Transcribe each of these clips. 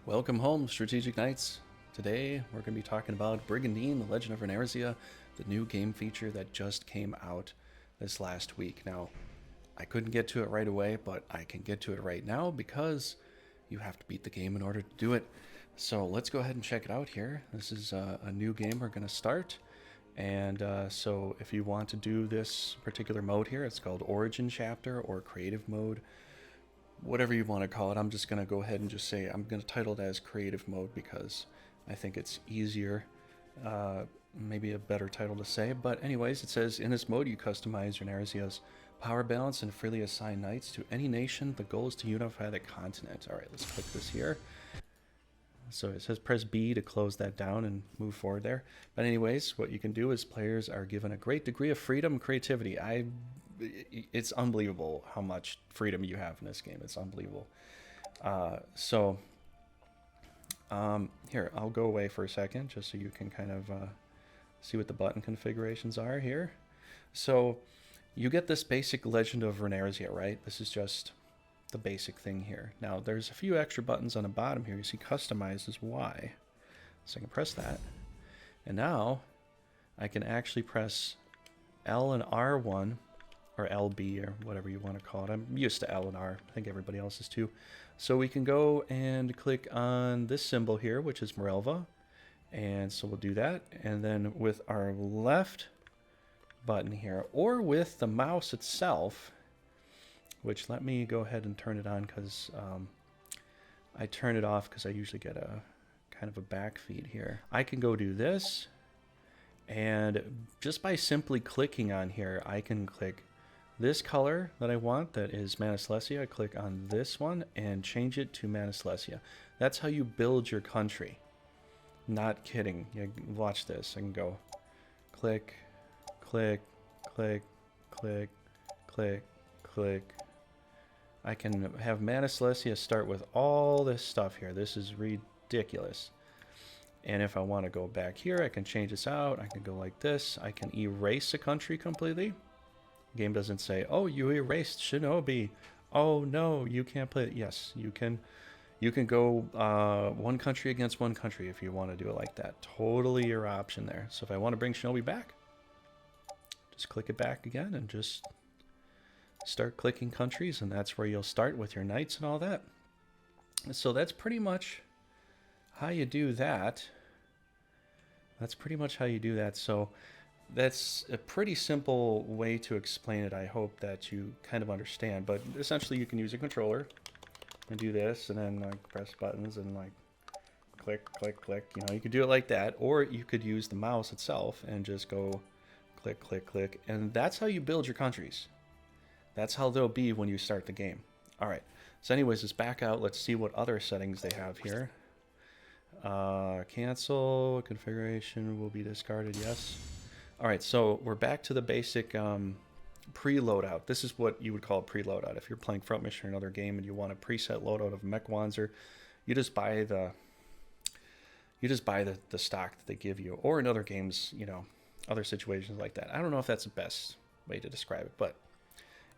Welcome home, Strategic Knights. Today we're going to be talking about Brigandine, the Legend of Runersia, the new game feature that just came out this last week. Now, I couldn't get to it right away, but I can get to it right now because you have to beat the game in order to do it. So let's go ahead and check it out here. This is a new game we're going to start. And so if you want to do this particular mode here, it's called Origin Chapter or Creative Mode. Whatever you want to call it. I'm just going to go ahead and just say I'm going to title it as creative mode because I think it's easier, maybe a better title to say. But anyways, it says in this mode you customize Runersia's power balance and freely assign knights to any nation. The goal is to unify the continent. All right, let's click this here. So it says press B to close that down and move forward there. But anyways, what you can do is players are given a great degree of freedom and creativity. It's unbelievable how much freedom you have in this game. It's unbelievable. Here, I'll go away for a second just so you can kind of see what the button configurations are here. So you get this basic Legend of Runersia, right? This is just the basic thing here. Now there's a few extra buttons on the bottom here. You see customize is Y. So I can press that. And now I can actually press L and R1 or LB or whatever you want to call it. I'm used to L and R. I think everybody else is too. So we can go and click on this symbol here, which is Morelva. And so we'll do that. And then with our left button here, or with the mouse itself, which let me go ahead and turn it on because I turn it off because I usually get a kind of a back feed here. I can go do this, and just by simply clicking on here, I can click this color that I want, that is Mana Celestia. Click on this one and change it to Mana Celestia. That's how you build your country. Not kidding. You watch this. I can go click, click, click, click, click, click. I can have Mana Celestia start with all this stuff here. This is ridiculous. And if I want to go back here, I can change this out. I can go like this. I can erase a country completely. The game doesn't say, oh, you erased Shinobi. Oh, no, you can't play it. Yes, you can. You can go one country against one country if you want to do it like that. Totally your option there. So if I want to bring Shinobi back, just click it back again and just start clicking countries, and that's where you'll start with your knights and all that. So that's pretty much how you do that. That's pretty much how you do that. So that's a pretty simple way to explain it. I hope that you kind of understand. But essentially, you can use a controller and do this, and then like press buttons and like click, click, click. You know, you could do it like that, or you could use the mouse itself and just go click, click, click, and that's how you build your countries. That's how they'll be when you start the game. All right. So anyways, let's back out. Let's see what other settings they have here. Cancel. Configuration will be discarded. Yes. All right. So we're back to the basic pre-loadout. This is what you would call a pre-loadout. If you're playing Front Mission or another game and you want a preset loadout of Mechwanzer, you just buy the stock that they give you. Or in other games, you know, other situations like that. I don't know if that's the best way to describe it, but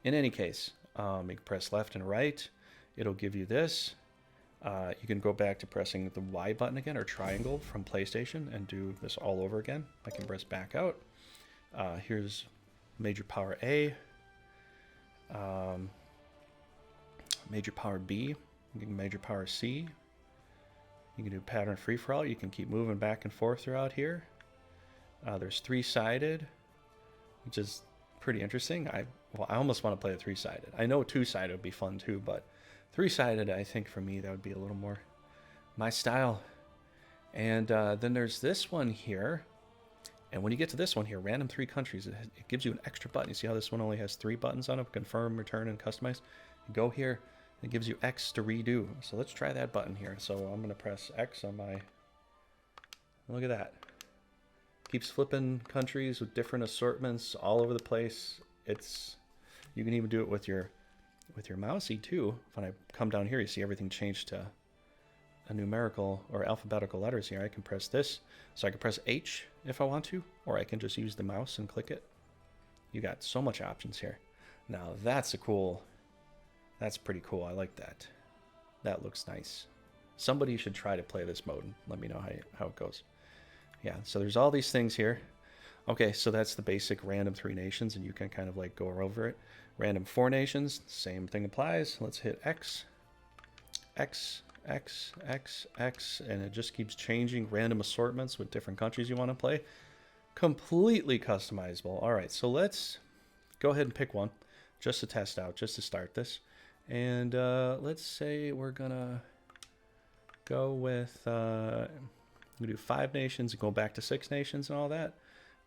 in any case, you can press left and right. It'll give you this. You can go back to pressing the Y button again, or triangle from PlayStation, and do this all over again. I can press back out. Here's Major Power A, Major Power B, Major Power C. You can do Pattern Free-for-all. You can keep moving back and forth throughout here. There's three-sided, which is pretty interesting. I almost want to play a three-sided. I know two-sided would be fun too, but three-sided, I think for me, that would be a little more my style. And then there's this one here. And when you get to this one here, random 3 countries, it gives you an extra button. You see how this one only has 3 buttons on it? Confirm, return, and customize. You go here, it gives you X to redo. So let's try that button here. So I'm going to press X on my... Look at that. Keeps flipping countries with different assortments all over the place. You can even do it with your mousey too. When I come down here, you see everything changed to a numerical or alphabetical letters here. I can press this, so I can press H if I want to, or I can just use the mouse and click it. You got so much options here. Now that's pretty cool. I like that. That looks nice. Somebody should try to play this mode and let me know how it goes. Yeah, so there's all these things here. Okay, so that's the basic random 3 nations, and you can kind of like go over it. Random 4 nations, same thing applies. Let's hit X, X, X, X, X, and it just keeps changing random assortments with different countries you want to play. Completely customizable. All right, so let's go ahead and pick one just to test out, just to start this. And let's say we're gonna go with, we do 5 nations and go back to 6 nations and all that.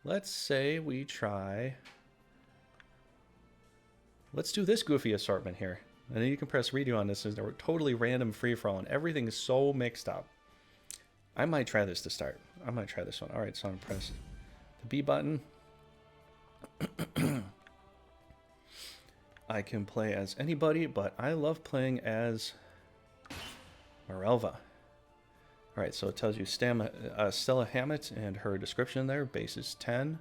Let's say we try, let's do this goofy assortment here. And then you can press redo on this. It's a totally random free-for-all, and everything is so mixed up. I might try this to start. I might try this one. All right, so I'm going to press the B button. I can play as anybody, but I love playing as Marelva. All right, so it tells you Stella Hammett and her description there. Base is 10.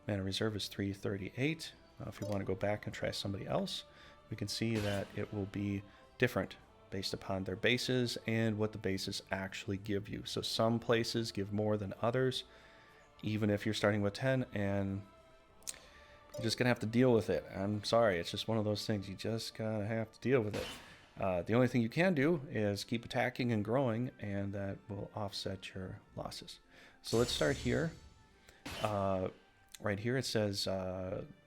Mana reserve is 338. If you want to go back and try somebody else, we can see that it will be different based upon their bases and what the bases actually give you. So some places give more than others, even if you're starting with 10, and you're just going to have to deal with it. I'm sorry, it's just one of those things. You just got to have to deal with it. The only thing you can do is keep attacking and growing, and that will offset your losses. So let's start here. Right here it says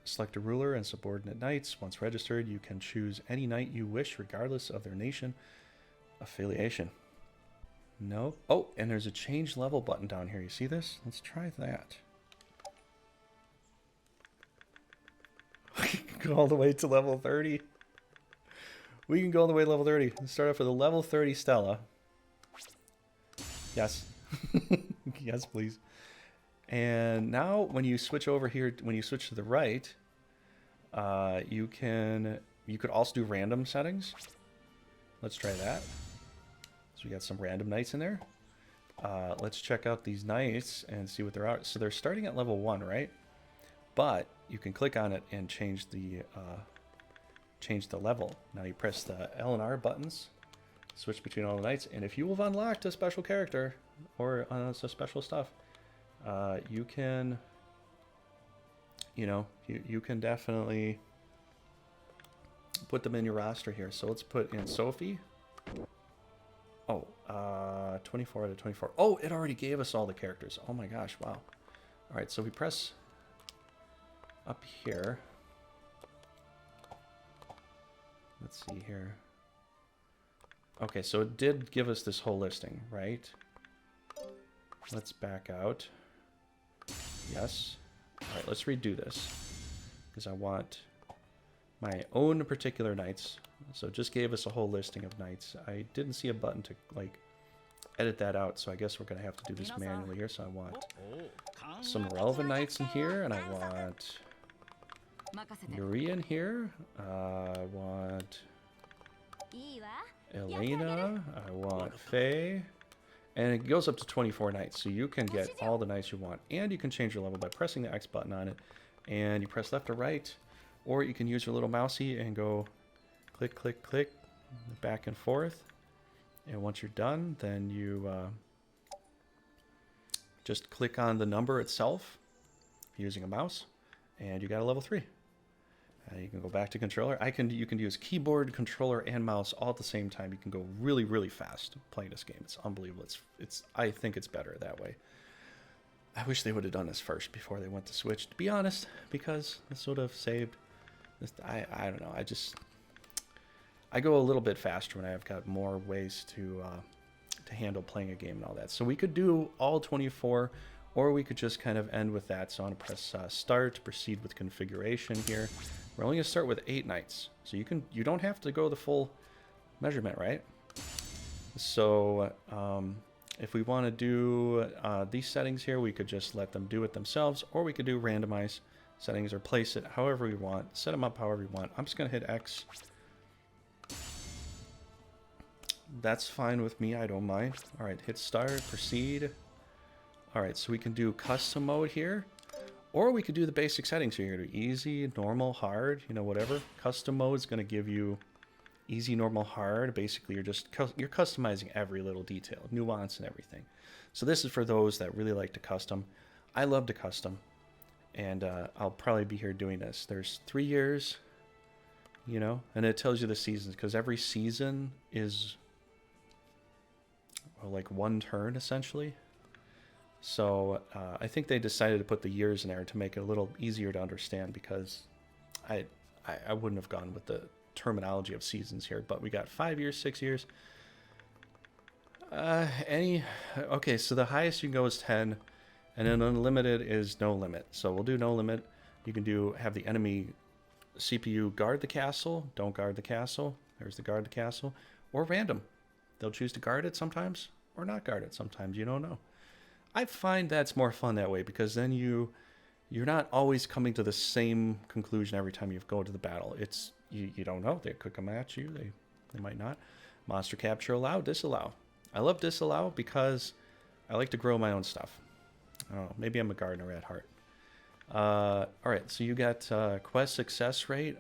select a ruler and subordinate knights. Once registered, you can choose any knight you wish, regardless of their nation affiliation. No. Oh, and there's a change level button down here. You see this? Let's try that. Go all the way to level 30. We can go all the way to level 30. Let's start off with a level 30 Stella. Yes. Yes, please. And now when you switch over here, when you switch to the right, you could also do random settings. Let's try that. So we got some random knights in there. Let's check out these knights and see what they're at. So they're starting at level 1, right? But you can click on it and change the level. Now you press the L and R buttons, switch between all the knights, and if you have unlocked a special character or some special stuff, you can, you can definitely put them in your roster here. So let's put in Sophie. Oh, 24 out of 24. Oh, it already gave us all the characters. Oh my gosh, wow. All right, so we press up here. Let's see here. Okay, so it did give us this whole listing, right? Let's back out. Yes. All right, let's redo this because I want my own particular knights. So it just gave us a whole listing of knights. I didn't see a button to like edit that out, so I guess we're gonna have to do this manually here. So I want some relevant knights in here, and I want Yuri in here. I want Elena. I want Faye. And it goes up to 24 knights, so you can get all the knights you want. And you can change your level by pressing the X button on it. And you press left or right. Or you can use your little mousey and go click, click, click, back and forth. And once you're done, then you just click on the number itself using a mouse. And you got a level 3. You can go back to controller. You can use keyboard, controller, and mouse all at the same time. You can go really, really fast playing this game. It's unbelievable. I think it's better that way. I wish they would have done this first before they went to Switch, to be honest, because this would have saved. I don't know. I go a little bit faster when I've got more ways to handle playing a game and all that. So we could do all 24. Or we could just kind of end with that. So I'm going to press start, proceed with configuration here. We're only going to start with 8 knights. So you don't have to go the full measurement, right? So if we want to do these settings here, we could just let them do it themselves. Or we could do randomize settings or place it however we want. Set them up however you want. I'm just going to hit X. That's fine with me. I don't mind. All right, hit start, proceed. All right, so we can do custom mode here, or we could do the basic settings here. Do easy, normal, hard, whatever. Custom mode is going to give you easy, normal, hard. Basically, you're customizing every little detail, nuance, and everything. So this is for those that really like to custom. I love to custom, and I'll probably be here doing this. There's 3 years, you know, and it tells you the seasons, because every season is, well, like 1 turn essentially. So I think they decided to put the years in there to make it a little easier to understand, because I wouldn't have gone with the terminology of seasons here. But we got 5 years, 6 years. Okay, so the highest you can go is 10, and then unlimited is no limit. So we'll do no limit. You can have the enemy CPU guard the castle, don't guard the castle. There's the guard the castle, or random. They'll choose to guard it sometimes or not guard it sometimes. You don't know. I find that's more fun that way, because then you're not always coming to the same conclusion every time you go to the battle. It's you don't know. They could come at you. They might not. Monster capture allow, disallow. I love disallow because I like to grow my own stuff. I don't know. Maybe I'm a gardener at heart. All right. So you got quest success rate.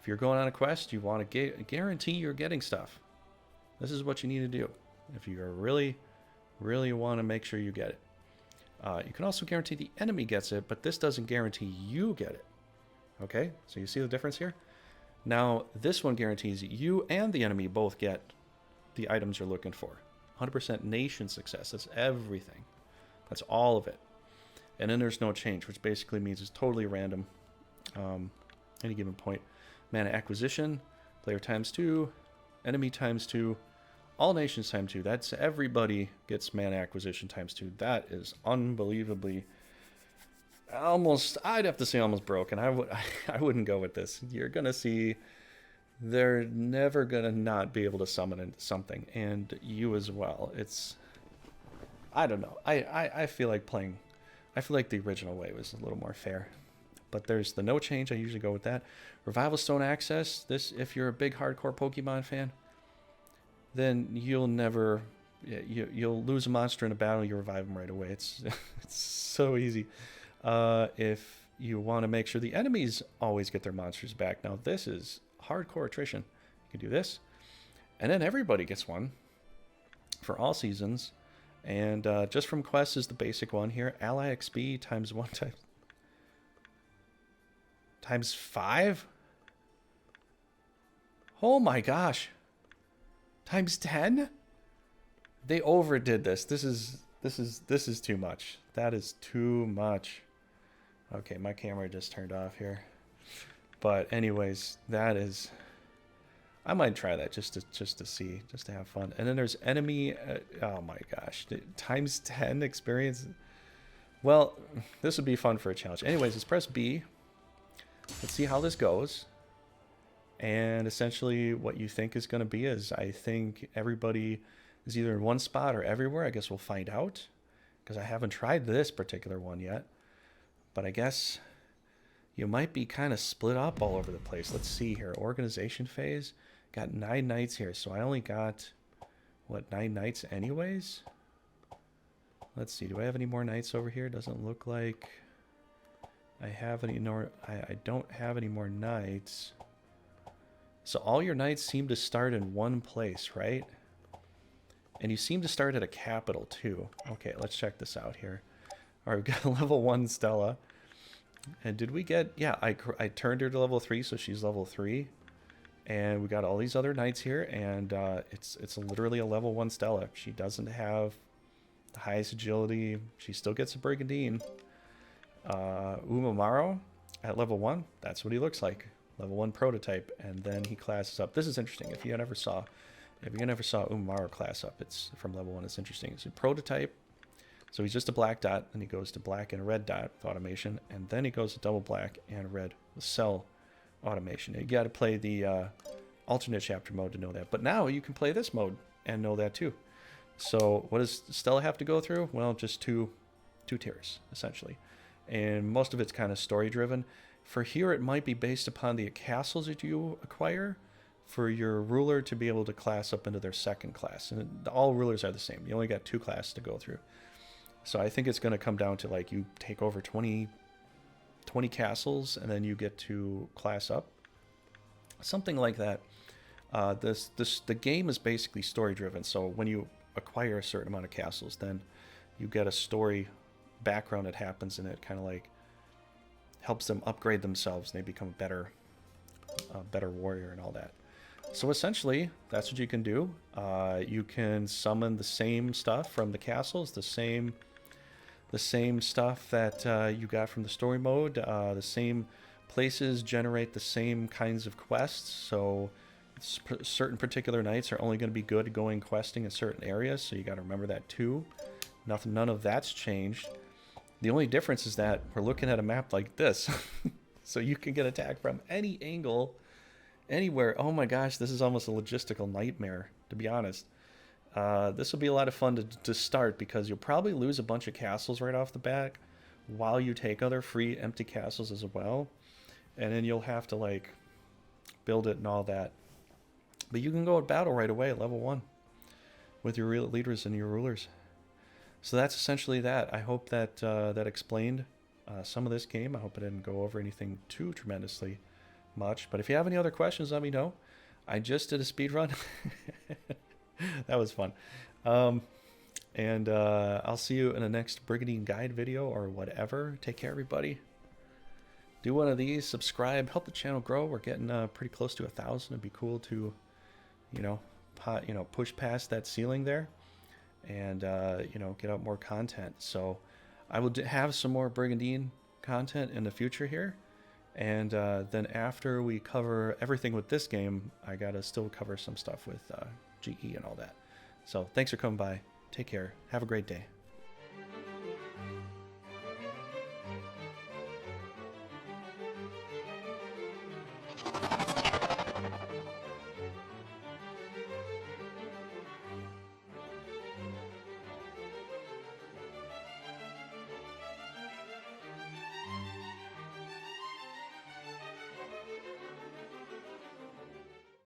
If you're going on a quest, you want to guarantee you're getting stuff. This is what you need to do if you really want to make sure you get it. You can also guarantee the enemy gets it, but this doesn't guarantee you get it. Okay, so you see the difference here? Now, this one guarantees you and the enemy both get the items you're looking for. 100% nation success. That's everything. That's all of it. And then there's no change, which basically means it's totally random. Any given point. Mana acquisition, player times 2, enemy times 2, all nations times 2. That's everybody gets mana acquisition times 2. That is unbelievably I'd have to say almost broken. I wouldn't go with this. You're gonna see they're never gonna not be able to summon into something, and you as well. I don't know. I feel like the original way was a little more fair. But there's the no change. I usually go with that. Revival Stone access. This, if you're a big hardcore Pokemon fan, then you'll lose a monster in a battle, you revive them right away. It's so easy. If you want to make sure the enemies always get their monsters back, now this is hardcore attrition. You can do this, and then everybody gets one for all seasons. And just from quests is the basic one here. Ally XP times 1 times 5. Oh my gosh. Times 10? They overdid this. This is too much. That is too much. Okay, my camera just turned off here. But anyways, that is, I might try that just to see, just to have fun. And then there's enemy, oh my gosh, times 10 experience. Well, this would be fun for a challenge. Anyways, let's press B. Let's see how this goes. And essentially what you think is going to be is, I think everybody is either in one spot or everywhere. I guess we'll find out, because I haven't tried this particular one yet. But I guess you might be kind of split up all over the place. Let's see here. Organization phase. Got 9 knights here. So I only got, what, 9 knights anyways? Let's see. Do I have any more knights over here? Doesn't look like I have any more. I don't have any more knights. So all your knights seem to start in one place, right? And you seem to start at a capital too. Okay, let's check this out here. All right, we've got a level 1 Stella. And did we get, yeah, I turned her to level 3, so she's level 3. And we got all these other knights here, and it's literally a level 1 Stella. She doesn't have the highest agility. She still gets a Brigandine. Umamaro at level 1, that's what he looks like. Level 1 prototype, and then he classes up. This is interesting. If you never saw Umamaro class up, it's from level 1. It's interesting. It's a prototype. So he's just a black dot, and he goes to black and a red dot with automation, and then he goes to double black and red with cell automation. You got to play the alternate chapter mode to know that. But now you can play this mode and know that too. So what does Stella have to go through? Well, just two tiers, essentially. And most of it's kind of story driven. For here, it might be based upon the castles that you acquire for your ruler to be able to class up into their second class. And all rulers are the same. You only got 2 classes to go through. So I think it's going to come down to, like, you take over 20 castles and then you get to class up. Something like that. The game is basically story driven. So when you acquire a certain amount of castles, then you get a story background that happens, and it kind of like helps them upgrade themselves, and they become a better warrior and all that. So essentially, that's what you can do. You can summon the same stuff from the castles, the same stuff that you got from the story mode. The same places generate the same kinds of quests. So certain particular knights are only going to be good at going questing in certain areas. So you got to remember that too. None of that's changed. The only difference is that we're looking at a map like this. So you can get attacked from any angle, anywhere. Oh my gosh, this is almost a logistical nightmare, to be honest. This will be a lot of fun to start, because you'll probably lose a bunch of castles right off the bat while you take other free empty castles as well. And then you'll have to like build it and all that. But you can go to battle right away at level 1 with your real leaders and your rulers. So that's essentially that. I hope that that explained some of this game. I hope I didn't go over anything too tremendously much. But if you have any other questions, let me know. I just did a speed run. That was fun. And I'll see you in the next Brigandine guide video or whatever. Take care, everybody. Do one of these, subscribe, help the channel grow. We're getting pretty close to 1,000. It'd be cool to, push past that ceiling there, and get out more content. So I will have some more Brigandine content in the future here. And then after we cover everything with this game, I gotta still cover some stuff with GE and all that. So thanks for coming by. Take care. Have a great day.